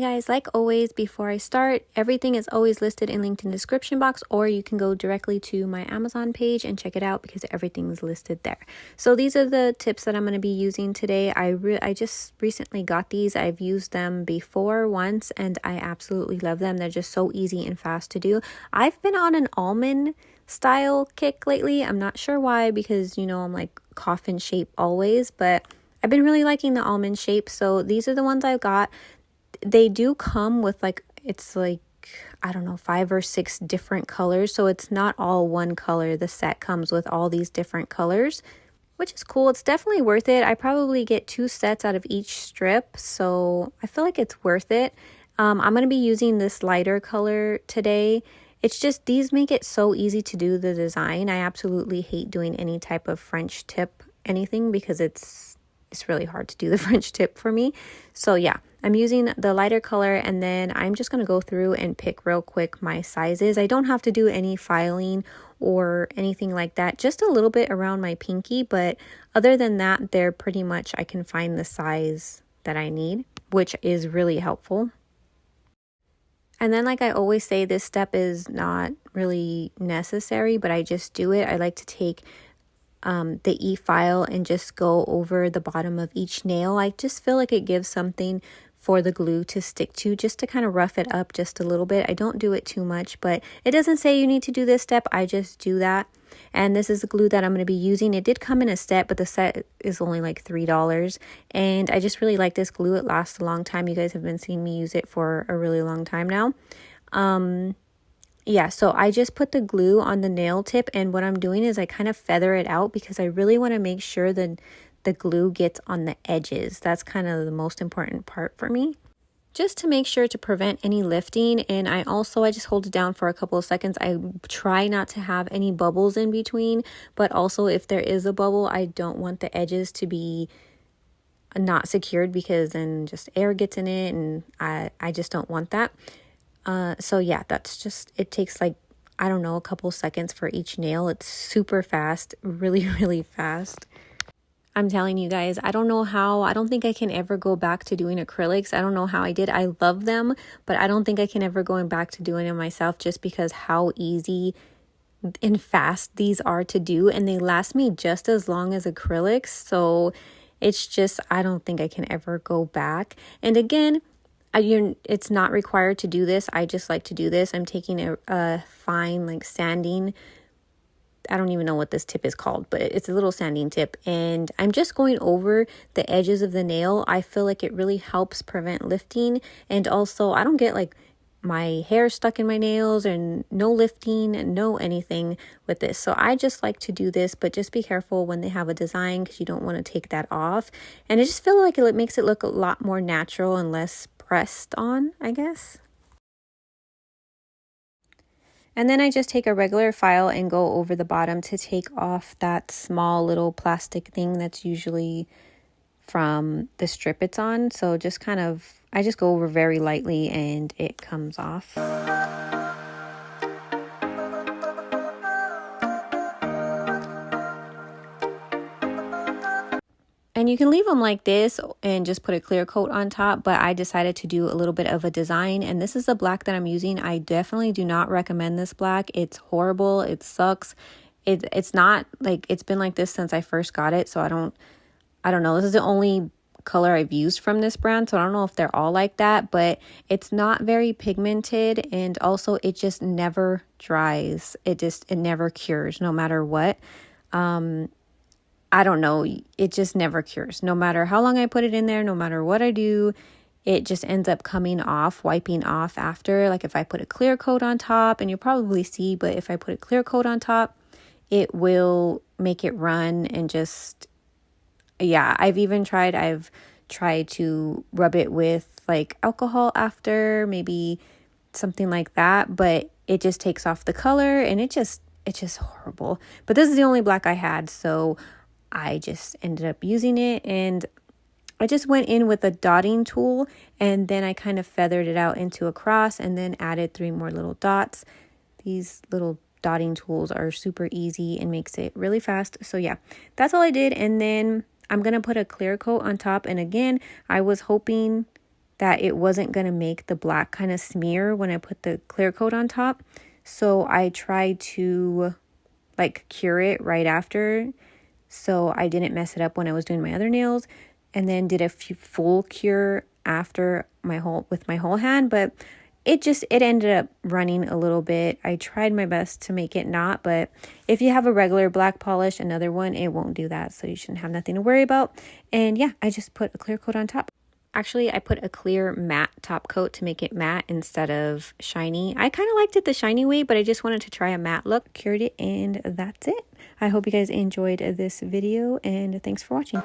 guys, like always, before I start, everything is always listed and linked in the description box, or you can go directly to my Amazon page and check it out because everything's listed there. So these are the tips that I'm going to be using today. I just recently got these. I've used them before once and I absolutely love them. They're just so easy and fast to do. I've been on an almond style kick lately. I'm not sure why, because I'm like coffin shape always, but I've been really liking the almond shape. So these are the ones I've got. They do come with it's like, I don't know, 5 or 6 different colors. So it's not all one color. The set comes with all these different colors, which is cool. It's definitely worth it. I probably get 2 sets out of each strip. So I feel like it's worth it. I'm going to be using this lighter color today. It's just, these make it so easy to do the design. I absolutely hate doing any type of French tip anything because it's really hard to do the French tip for me. So yeah, I'm using the lighter color, and then I'm just going to go through and pick real quick my sizes. I don't have to do any filing or anything like that, just a little bit around my pinky, but other than that, they're pretty much, I can find the size that I need, which is really helpful. And then, like I always say, this step is not really necessary, but I just do it. I like to take the e-file and just go over the bottom of each nail. I just feel like it gives something for the glue to stick to, just to kind of rough it up just a little bit. I don't do it too much, but it doesn't say you need to do this step. I just do that. And this is the glue that I'm going to be using. It did come in a set, but the set is only like $3. And I just really like this glue. It lasts a long time. You guys have been seeing me use it for a really long time now. Yeah, so I just put the glue on the nail tip, and what I'm doing is I kind of feather it out because I really want to make sure that the glue gets on the edges. That's kind of the most important part for me, just to make sure to prevent any lifting. And I just hold it down for a couple of seconds. I try not to have any bubbles in between, but also if there is a bubble, I don't want the edges to be not secured because then just air gets in it, and I just don't want that. So yeah, that's just, it takes like, I don't know, a couple seconds for each nail. It's super fast, really, really fast. I'm telling you guys, I don't know how, I don't think I can ever go back to doing acrylics. I don't know how I did. I love them, but I don't think I can ever go back to doing it myself just because how easy and fast these are to do. And they last me just as long as acrylics. So it's just, I don't think I can ever go back. And again, it's not required to do this. I just like to do this. I'm taking a fine, like sanding, I don't even know what this tip is called, but it's a little sanding tip. And I'm just going over the edges of the nail. I feel like it really helps prevent lifting. And also, I don't get like my hair stuck in my nails, and no lifting, no anything with this. So I just like to do this, but just be careful when they have a design because you don't want to take that off. And I just feel like it makes it look a lot more natural and less pressed on, I guess. And then I just take a regular file and go over the bottom to take off that small little plastic thing that's usually from the strip it's on. So just kind of, I just go over very lightly and it comes off. And you can leave them like this and just put a clear coat on top, but I decided to do a little bit of a design, and this is the black that I'm using. I definitely do not recommend this black. It's horrible. It sucks. It's not like, it's been like this since I first got it, so I don't know. This is the only color I've used from this brand, so I don't know if they're all like that, but it's not very pigmented, and also it just never dries. It never cures no matter what. I don't know, it just never cures. No matter how long I put it in there, no matter what I do, it just ends up coming off, wiping off after. Like if I put a clear coat on top, and you'll probably see, but if I put a clear coat on top, it will make it run and just, yeah, I've tried to rub it with like alcohol after, maybe something like that, but it just takes off the color, and it's just horrible. But this is the only black I had, so I just ended up using it, and I just went in with a dotting tool, and then I kind of feathered it out into a cross and then added 3 more little dots. These little dotting tools are super easy and makes it really fast. So yeah, that's all I did. And then I'm going to put a clear coat on top. And again, I was hoping that it wasn't going to make the black kind of smear when I put the clear coat on top. So I tried to like cure it right after, so I didn't mess it up when I was doing my other nails, and then did a full cure after with my whole hand. But it ended up running a little bit. I tried my best to make it not, but if you have a regular black polish, another one, it won't do that, so you shouldn't have nothing to worry about. And yeah, I just put a clear coat on top. Actually, I put a clear matte top coat to make it matte instead of shiny. I kind of liked it the shiny way, but I just wanted to try a matte look. Cured it, and that's it. I hope you guys enjoyed this video, and thanks for watching.